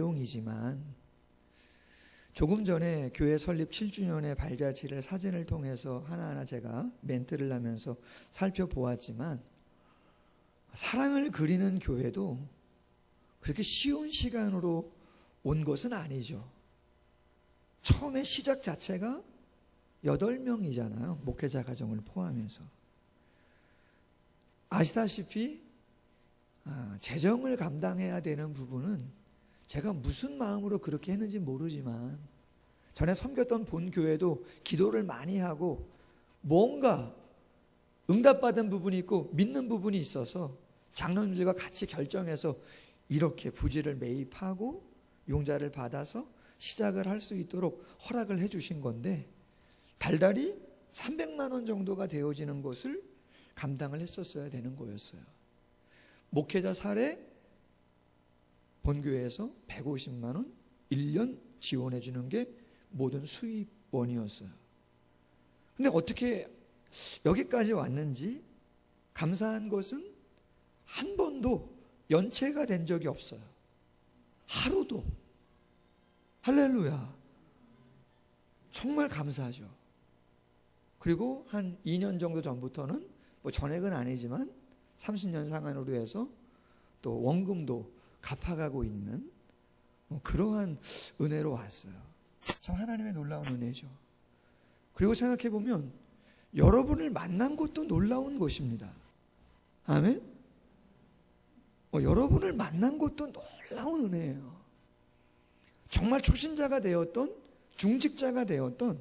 내용이지만 조금 전에 교회 설립 7주년의 발자취를 사진을 통해서 하나하나 제가 멘트를 하면서 살펴보았지만 사랑을 그리는 교회도 그렇게 쉬운 시간으로 온 것은 아니죠. 처음에 시작 자체가 8명이잖아요. 목회자 가정을 포함해서. 아시다시피 재정을 감당해야 되는 부분은 제가 무슨 마음으로 그렇게 했는지 모르지만 전에 섬겼던 본교회도 기도를 많이 하고 뭔가 응답받은 부분이 있고 믿는 부분이 있어서 장로님들과 같이 결정해서 이렇게 부지를 매입하고 용자를 받아서 시작을 할 수 있도록 허락을 해 주신 건데 달달이 300만 원 정도가 되어지는 것을 감당을 했었어야 되는 거였어요. 목회자 사례 본교회에서 150만 원 1년 지원해 주는 게 모든 수입원이었어요. 근데 어떻게 여기까지 왔는지 감사한 것은 한 번도 연체가 된 적이 없어요. 하루도. 할렐루야. 정말 감사하죠. 그리고 한 2년 정도 전부터는 뭐 전액은 아니지만 30년 상한으로 해서 또 원금도 갚아가고 있는 그러한 은혜로 왔어요. 참 하나님의 놀라운 은혜죠. 그리고 생각해보면 여러분을 만난 것도 놀라운 것입니다. 아멘? 여러분을 만난 것도 놀라운 은혜예요. 정말 초신자가 되었던 중직자가 되었던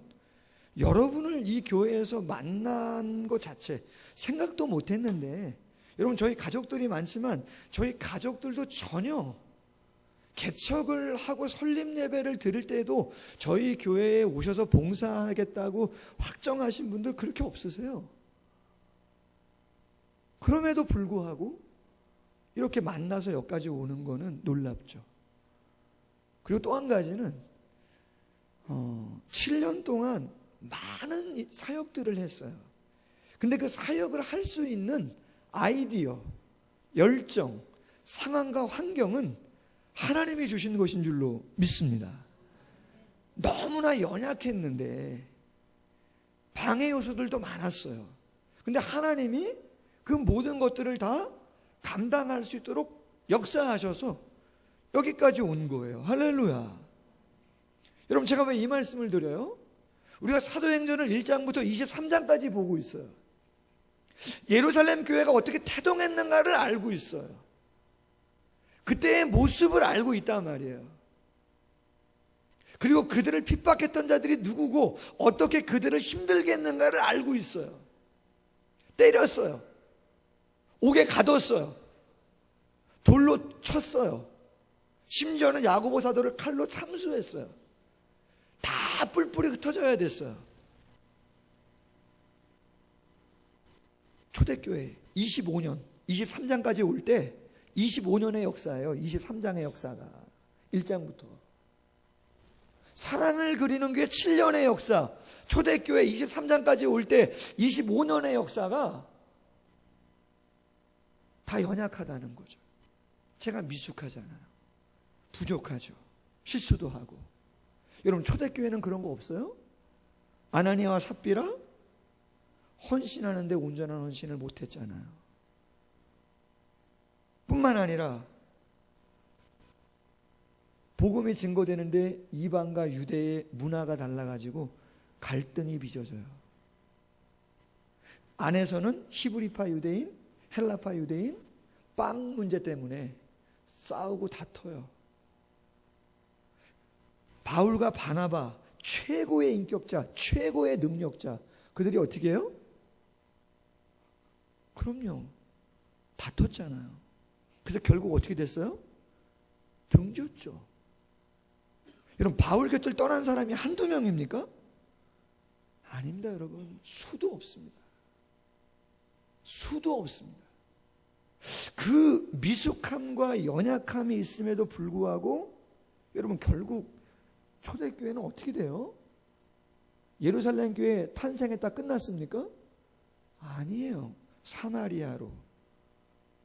여러분을 이 교회에서 만난 것 자체 생각도 못했는데 여러분 저희 가족들이 많지만 저희 가족들도 전혀 개척을 하고 설립 예배를 드릴 때도 저희 교회에 오셔서 봉사하겠다고 확정하신 분들 그렇게 없으세요. 그럼에도 불구하고 이렇게 만나서 여기까지 오는 거는 놀랍죠. 그리고 또 한 가지는 7년 동안 많은 사역들을 했어요. 근데 그 사역을 할 수 있는 아이디어, 열정, 상황과 환경은 하나님이 주신 것인 줄로 믿습니다. 너무나 연약했는데 방해 요소들도 많았어요. 근데 하나님이 그 모든 것들을 다 감당할 수 있도록 역사하셔서 여기까지 온 거예요. 할렐루야. 여러분 제가 왜 이 말씀을 드려요? 우리가 사도행전을 1장부터 23장까지 보고 있어요. 예루살렘 교회가 어떻게 태동했는가를 알고 있어요. 그때의 모습을 알고 있단 말이에요. 그리고 그들을 핍박했던 자들이 누구고 어떻게 그들을 힘들게 했는가를 알고 있어요. 때렸어요. 옥에 가뒀어요. 돌로 쳤어요. 심지어는 야고보 사도를 칼로 참수했어요. 다 뿔뿔이 흩어져야 됐어요. 초대교회 25년 23장까지 올 때 25년의 역사예요. 23장의 역사가 1장부터 사랑을 그리는 게 7년의 역사, 초대교회 23장까지 올 때 25년의 역사가 다 연약하다는 거죠. 제가 미숙하잖아요. 부족하죠. 실수도 하고. 여러분 초대교회는 그런 거 없어요? 아나니아와 삽비라 헌신하는데 온전한 헌신을 못했잖아요. 뿐만 아니라 복음이 증거되는데 이방과 유대의 문화가 달라가지고 갈등이 빚어져요. 안에서는 히브리파 유대인, 헬라파 유대인, 빵 문제 때문에 싸우고 다퉈요. 바울과 바나바 최고의 인격자, 최고의 능력자, 그들이 어떻게 해요? 그럼요, 다퉜잖아요. 그래서 결국 어떻게 됐어요? 등졌죠. 여러분 바울 곁을 떠난 사람이 한두 명입니까? 아닙니다. 여러분 수도 없습니다. 수도 없습니다. 그 미숙함과 연약함이 있음에도 불구하고 여러분 결국 초대교회는 어떻게 돼요? 예루살렘 교회 탄생했다 끝났습니까? 아니에요. 사마리아로,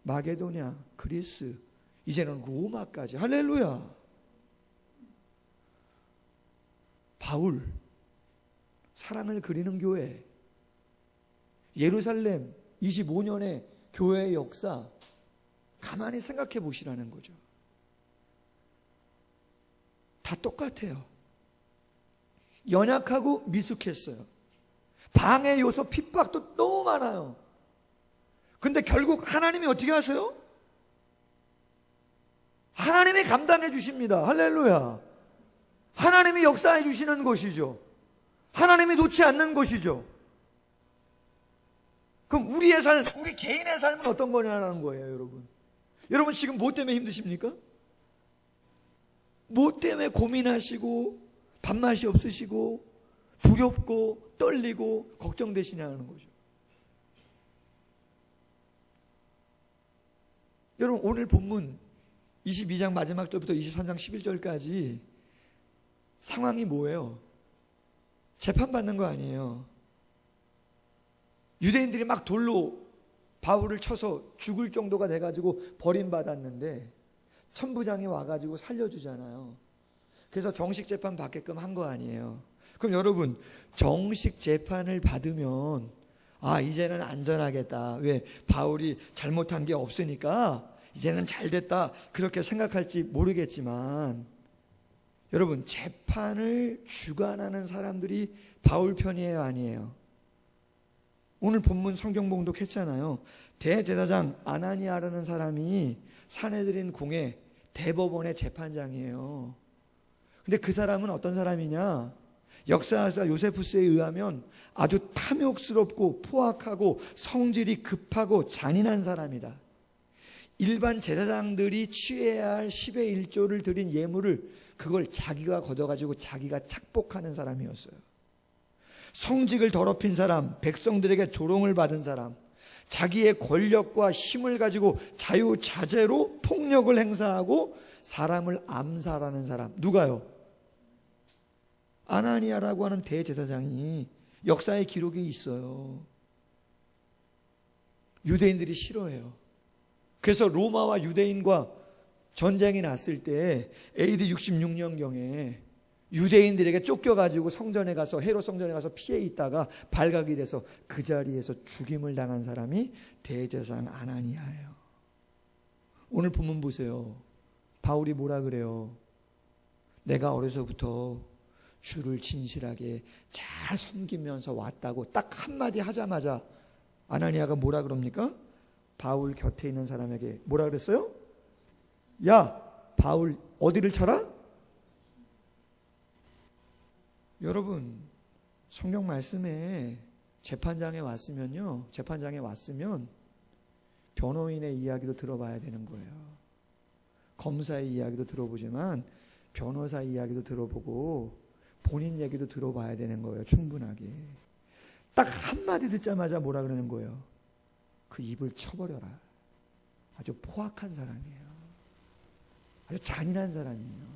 마게도냐, 그리스, 이제는 로마까지. 할렐루야. 바울, 사랑을 그리는 교회, 예루살렘 25년의 교회의 역사 가만히 생각해 보시라는 거죠. 다 똑같아요. 연약하고 미숙했어요. 방해 요소, 핍박도 너무 많아요. 근데 결국 하나님이 어떻게 하세요? 하나님이 감당해 주십니다. 할렐루야. 하나님이 역사해 주시는 것이죠. 하나님이 놓지 않는 것이죠. 그럼 우리의 삶, 우리 개인의 삶은 어떤 거냐는 거예요, 여러분. 여러분 지금 뭐 때문에 힘드십니까? 뭐 때문에 고민하시고 밥맛이 없으시고 두렵고 떨리고 걱정되시냐는 거죠. 여러분 오늘 본문 22장 마지막 절부터 23장 11절까지 상황이 뭐예요? 재판받는 거 아니에요. 유대인들이 막 돌로 바울을 쳐서 죽을 정도가 돼가지고 버림받았는데 천부장이 와가지고 살려주잖아요. 그래서 정식 재판 받게끔 한 거 아니에요. 그럼 여러분 정식 재판을 받으면 이제는 안전하겠다. 왜? 바울이 잘못한 게 없으니까 이제는 잘 됐다. 그렇게 생각할지 모르겠지만 여러분 재판을 주관하는 사람들이 바울 편이에요, 아니에요? 오늘 본문 성경 봉독했잖아요. 대제사장 아나니아라는 사람이 사내들인 공회 대법원의 재판장이에요. 근데 그 사람은 어떤 사람이냐? 역사사 요세푸스에 의하면 아주 탐욕스럽고 포악하고 성질이 급하고 잔인한 사람이다. 일반 제사장들이 취해야 할 10의 1조를 드린 예물을 그걸 자기가 걷어가지고 자기가 착복하는 사람이었어요. 성직을 더럽힌 사람, 백성들에게 조롱을 받은 사람, 자기의 권력과 힘을 가지고 자유자재로 폭력을 행사하고 사람을 암살하는 사람. 누가요? 아나니아라고 하는 대제사장이 역사의 기록이 있어요. 유대인들이 싫어해요. 그래서 로마와 유대인과 전쟁이 났을 때 AD 66년경에 유대인들에게 쫓겨가지고 성전에 가서 헤롯 성전에 가서 피해 있다가 발각이 돼서 그 자리에서 죽임을 당한 사람이 대제사장 아나니아예요. 오늘 본문 보세요. 바울이 뭐라 그래요? 내가 어려서부터 주를 진실하게 잘 섬기면서 왔다고 딱 한마디 하자마자 아나니아가 뭐라 그럽니까? 바울 곁에 있는 사람에게 뭐라 그랬어요? 야, 바울 어디를 쳐라? 여러분 성경 말씀에 재판장에 왔으면 변호인의 이야기도 들어봐야 되는 거예요. 검사의 이야기도 들어보지만 변호사의 이야기도 들어보고 본인 얘기도 들어봐야 되는 거예요. 충분하게. 딱 한마디 듣자마자 뭐라 그러는 거예요? 그 입을 쳐버려라. 아주 포악한 사람이에요. 아주 잔인한 사람이에요.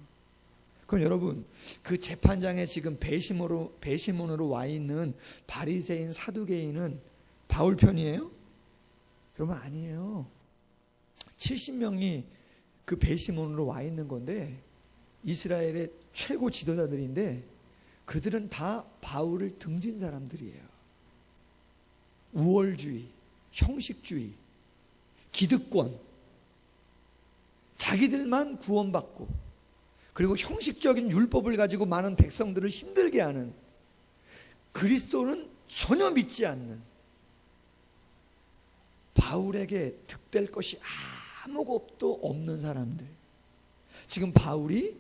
그럼 여러분 그 재판장에 지금 배심원으로 와 있는 바리새인 사두개인은 바울 편이에요? 그러면 아니에요. 70명이 그 배심원으로 와 있는 건데 이스라엘의 최고 지도자들인데 그들은 다 바울을 등진 사람들이에요. 우월주의, 형식주의, 기득권, 자기들만 구원받고 그리고 형식적인 율법을 가지고 많은 백성들을 힘들게 하는, 그리스도는 전혀 믿지 않는, 바울에게 득될 것이 아무것도 없는 사람들. 지금 바울이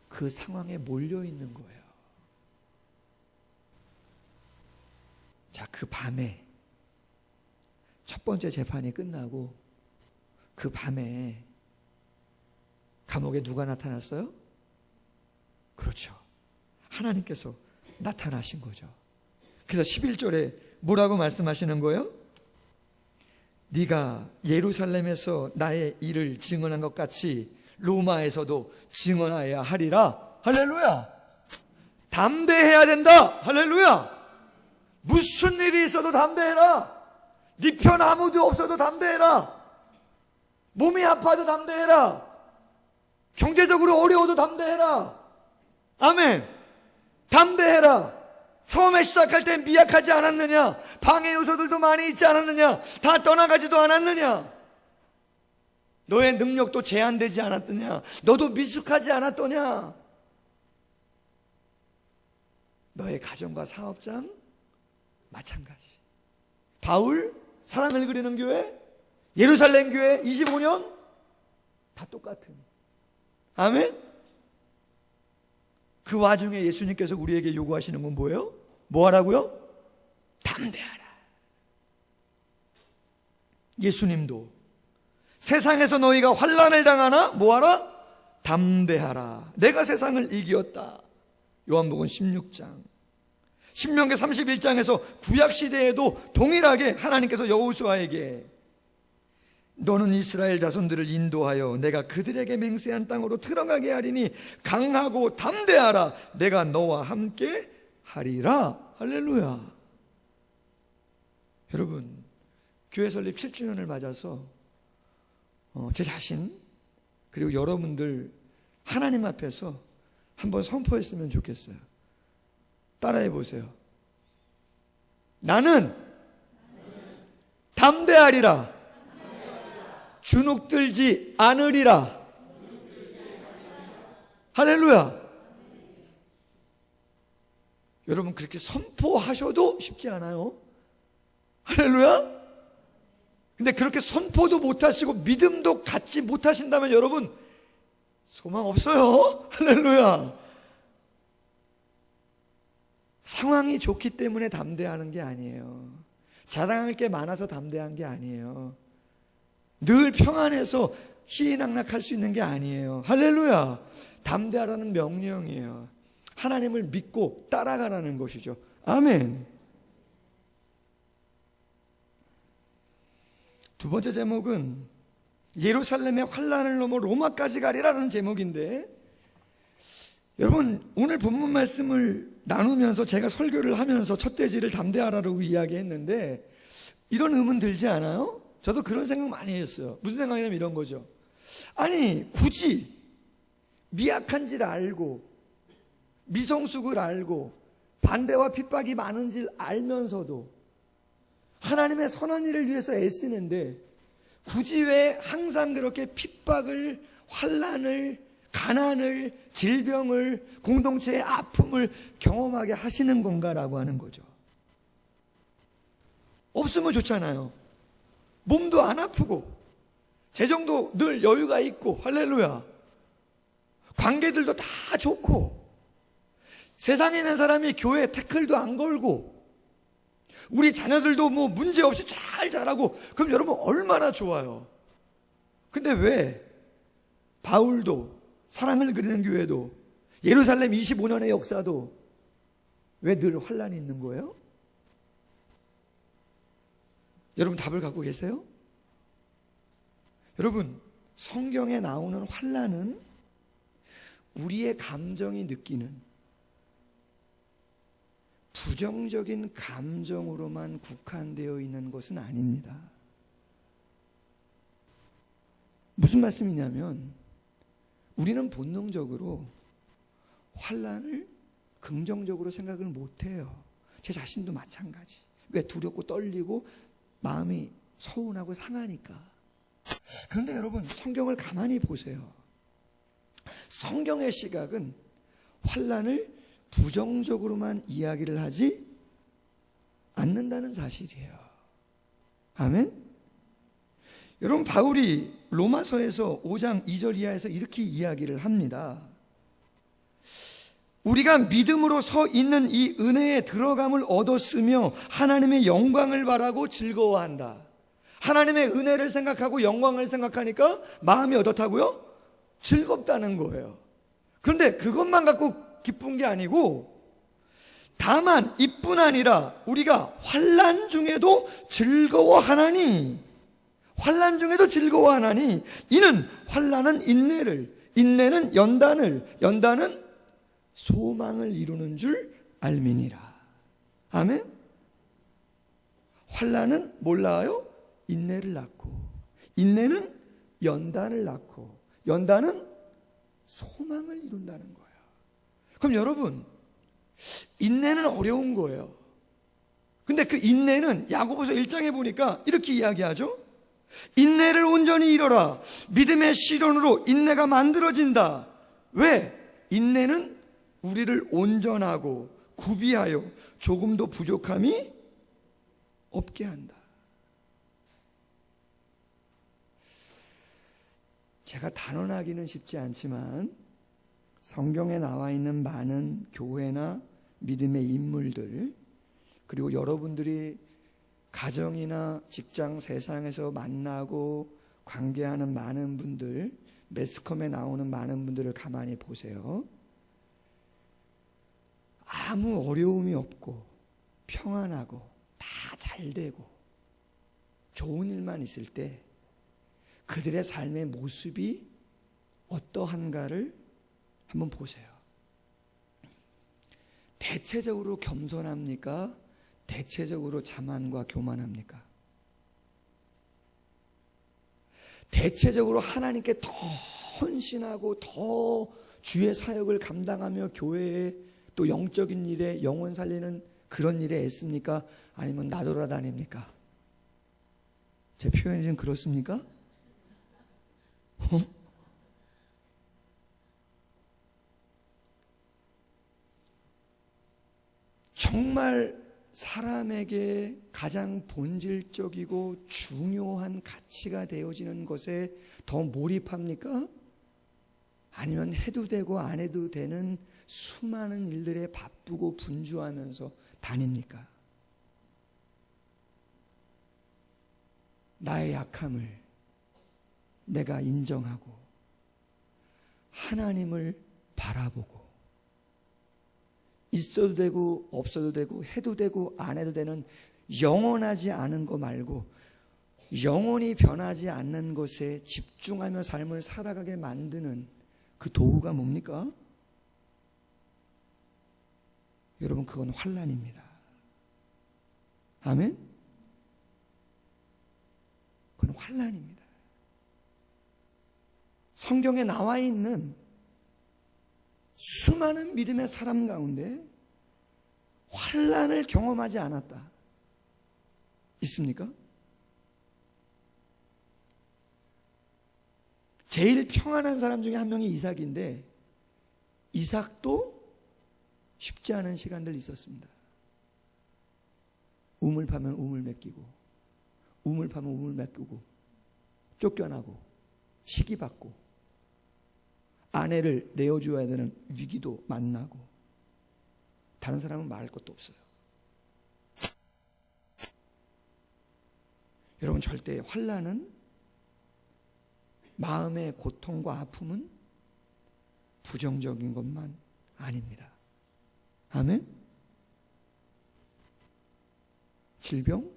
그 상황에 몰려 있는 거예요. 자, 그 밤에 첫 번째 재판이 끝나고 그 밤에 감옥에 누가 나타났어요? 그렇죠. 하나님께서 나타나신 거죠. 그래서 11절에 뭐라고 말씀하시는 거예요? 네가 예루살렘에서 나의 일을 증언한 것 같이 로마에서도 증언하여야 하리라. 할렐루야. 담대해야 된다. 할렐루야. 무슨 일이 있어도 담대해라. 네 편 아무도 없어도 담대해라. 몸이 아파도 담대해라. 경제적으로 어려워도 담대해라. 아멘. 생각할 때 미약하지 않았느냐? 방해 요소들도 많이 있지 않았느냐? 다 떠나가지도 않았느냐? 너의 능력도 제한되지 않았느냐? 너도 미숙하지 않았더냐? 너의 가정과 사업장 마찬가지. 바울 사랑을 그리는 교회, 예루살렘 교회 25년 다 똑같은. 아멘. 그 와중에 예수님께서 우리에게 요구하시는 건 뭐예요? 뭐 하라고요? 담대하라. 예수님도 세상에서 너희가 환난을 당하나 뭐 하라? 담대하라. 내가 세상을 이기었다. 요한복음 16장. 신명기 31장에서 구약시대에도 동일하게 하나님께서 여호수아에게 너는 이스라엘 자손들을 인도하여 내가 그들에게 맹세한 땅으로 들어가게 하리니 강하고 담대하라. 내가 너와 함께 하리라. 할렐루야. 여러분, 교회 설립 7주년을 맞아서 제 자신 그리고 여러분들 하나님 앞에서 한번 선포했으면 좋겠어요. 따라해 보세요. 나는 담대하리라. 주눅들지 않으리라. 할렐루야. 여러분, 그렇게 선포하셔도 쉽지 않아요. 할렐루야. 근데 그렇게 선포도 못하시고 믿음도 갖지 못하신다면 여러분 소망 없어요. 할렐루야. 상황이 좋기 때문에 담대하는 게 아니에요. 자랑할 게 많아서 담대한 게 아니에요. 늘 평안해서 희희낙낙할 수 있는 게 아니에요. 할렐루야. 담대하라는 명령이에요. 하나님을 믿고 따라가라는 것이죠. 아멘. 두 번째 제목은 예루살렘의 환난을 넘어 로마까지 가리라는 제목인데, 여러분 오늘 본문 말씀을 나누면서 제가 설교를 하면서 첫 돼지를 담대하라고 이야기했는데 이런 의문 들지 않아요? 저도 그런 생각 많이 했어요. 무슨 생각이냐면 이런 거죠. 아니 굳이 미약한지를 알고 미성숙을 알고 반대와 핍박이 많은 줄 알면서도 하나님의 선한 일을 위해서 애쓰는데 굳이 왜 항상 그렇게 핍박을, 환난을, 가난을, 질병을, 공동체의 아픔을 경험하게 하시는 건가라고 하는 거죠. 없으면 좋잖아요. 몸도 안 아프고 재정도 늘 여유가 있고, 할렐루야. 관계들도 다 좋고 세상에 있는 사람이 교회 태클도 안 걸고 우리 자녀들도 뭐 문제없이 잘 자라고, 그럼 여러분 얼마나 좋아요. 근데 왜 바울도 사랑을 그리는 교회도 예루살렘 25년의 역사도 왜 늘 환난이 있는 거예요? 여러분 답을 갖고 계세요? 여러분 성경에 나오는 환난은 우리의 감정이 느끼는 부정적인 감정으로만 국한되어 있는 것은 아닙니다. 무슨 말씀이냐면 우리는 본능적으로 환난을 긍정적으로 생각을 못해요. 제 자신도 마찬가지. 왜? 두렵고 떨리고 마음이 서운하고 상하니까. 그런데 여러분 성경을 가만히 보세요. 성경의 시각은 환난을 부정적으로만 이야기를 하지 않는다는 사실이에요. 아멘? 여러분 바울이 로마서에서 5장 2절 이하에서 이렇게 이야기를 합니다. 우리가 믿음으로 서 있는 이 은혜에 들어감을 얻었으며 하나님의 영광을 바라고 즐거워한다. 하나님의 은혜를 생각하고 영광을 생각하니까 마음이 어떻다고요? 즐겁다는 거예요. 그런데 그것만 갖고 기쁜 게 아니고 다만 이뿐 아니라 우리가 환난 중에도 즐거워하나니, 환난 중에도 즐거워하나니 이는 환난은 인내를, 인내는 연단을, 연단은 소망을 이루는 줄 알미니라. 아멘. 환난은 뭘 낳아요? 인내를 낳고, 인내는 연단을 낳고, 연단은 소망을 이룬다는 거예요. 그럼 여러분 인내는 어려운 거예요. 근데 그 인내는 야고보서 1장에 보니까 이렇게 이야기하죠. 인내를 온전히 이뤄라. 믿음의 실현으로 인내가 만들어진다. 왜? 인내는 우리를 온전하고 구비하여 조금도 부족함이 없게 한다. 제가 단언하기는 쉽지 않지만 성경에 나와 있는 많은 교회나 믿음의 인물들, 그리고 여러분들이 가정이나 직장, 세상에서 만나고 관계하는 많은 분들, 매스컴에 나오는 많은 분들을 가만히 보세요. 아무 어려움이 없고 평안하고 다 잘되고 좋은 일만 있을 때 그들의 삶의 모습이 어떠한가를 한번 보세요. 대체적으로 겸손합니까? 대체적으로 자만과 교만합니까? 대체적으로 하나님께 더 헌신하고 더 주의 사역을 감당하며 교회에 또 영적인 일에 영혼 살리는 그런 일에 애씁니까? 아니면 나돌아다닙니까? 제 표현이 좀 그렇습니까? 정말 사람에게 가장 본질적이고 중요한 가치가 되어지는 것에 더 몰입합니까? 아니면 해도 되고 안 해도 되는 수많은 일들에 바쁘고 분주하면서 다닙니까? 나의 약함을 내가 인정하고 하나님을 바라보고 있어도 되고 없어도 되고 해도 되고 안 해도 되는 영원하지 않은 거 말고 영원히 변하지 않는 것에 집중하며 삶을 살아가게 만드는 그 도구가 뭡니까? 여러분, 그건 환난입니다. 아멘? 그건 환난입니다. 성경에 나와 있는 수많은 믿음의 사람 가운데 환난을 경험하지 않았다. 있습니까? 제일 평안한 사람 중에 한 명이 이삭인데 이삭도 쉽지 않은 시간들 있었습니다. 우물 파면 우물 맡기고 우물 파면 우물 맡기고 쫓겨나고 시기받고 아내를 내어주어야 되는 위기도 만나고 다른 사람은 말할 것도 없어요. 여러분, 절대 환난은 마음의 고통과 아픔은 부정적인 것만 아닙니다. 아멘? 질병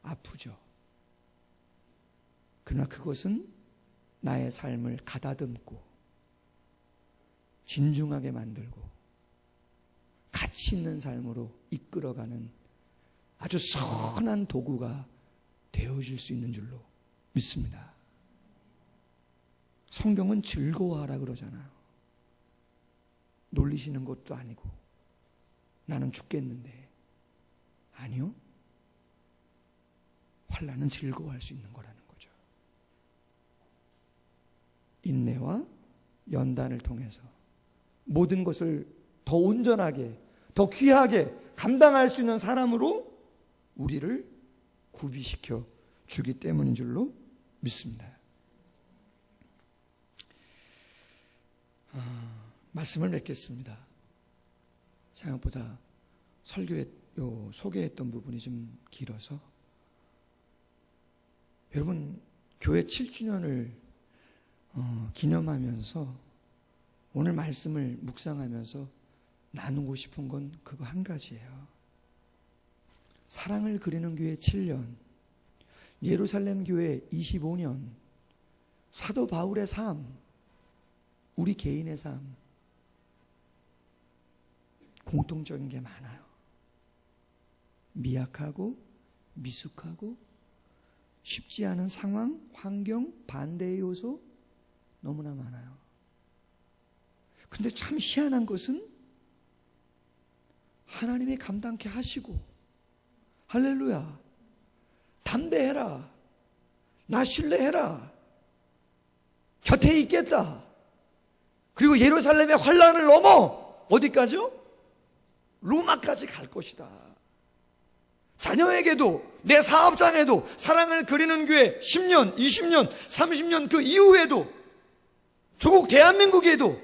아프죠. 그러나 그것은 나의 삶을 가다듬고 진중하게 만들고 가치 있는 삶으로 이끌어가는 아주 선한 도구가 되어질 수 있는 줄로 믿습니다. 성경은 즐거워하라 그러잖아요. 놀리시는 것도 아니고 나는 죽겠는데, 아니요, 환난은 즐거워할 수 있는 거라는 거죠. 인내와 연단을 통해서 모든 것을 더 온전하게, 더 귀하게 감당할 수 있는 사람으로 우리를 구비시켜 주기 때문인 줄로 믿습니다. 말씀을 맺겠습니다. 생각보다 설교에 소개했던 부분이 좀 길어서, 여러분, 교회 7주년을 기념하면서 오늘 말씀을 묵상하면서 나누고 싶은 건 그거 한 가지예요. 사랑을 그리는 교회 7년, 예루살렘 교회 25년, 사도 바울의 삶, 우리 개인의 삶, 공통적인 게 많아요. 미약하고 미숙하고 쉽지 않은 상황, 환경, 반대의 요소 너무나 많아요. 근데 참 희한한 것은 하나님이 감당케 하시고 할렐루야. 담대해라. 나 신뢰해라. 곁에 있겠다. 그리고 예루살렘의 환란을 넘어 어디까지요? 로마까지 갈 것이다. 자녀에게도 내 사업장에도 사랑을 그리는 교회 10년, 20년, 30년 그 이후에도 조국 대한민국에도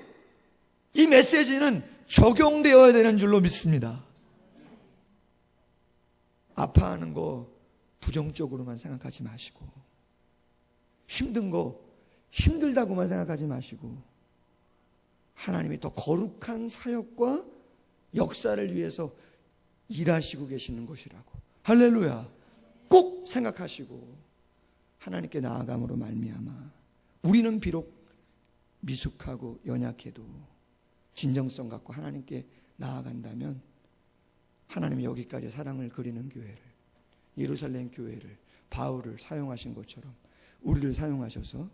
이 메시지는 적용되어야 되는 줄로 믿습니다. 아파하는 거 부정적으로만 생각하지 마시고, 힘든 거 힘들다고만 생각하지 마시고, 하나님이 더 거룩한 사역과 역사를 위해서 일하시고 계시는 것이라고, 할렐루야, 꼭 생각하시고 하나님께 나아감으로 말미암아 우리는 비록 미숙하고 연약해도 진정성 갖고 하나님께 나아간다면 하나님이 여기까지 사랑을 그리는 교회를, 예루살렘 교회를, 바울을 사용하신 것처럼 우리를 사용하셔서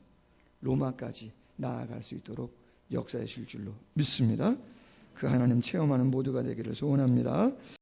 로마까지 나아갈 수 있도록 역사하실 줄로 믿습니다. 그 하나님 체험하는 모두가 되기를 소원합니다.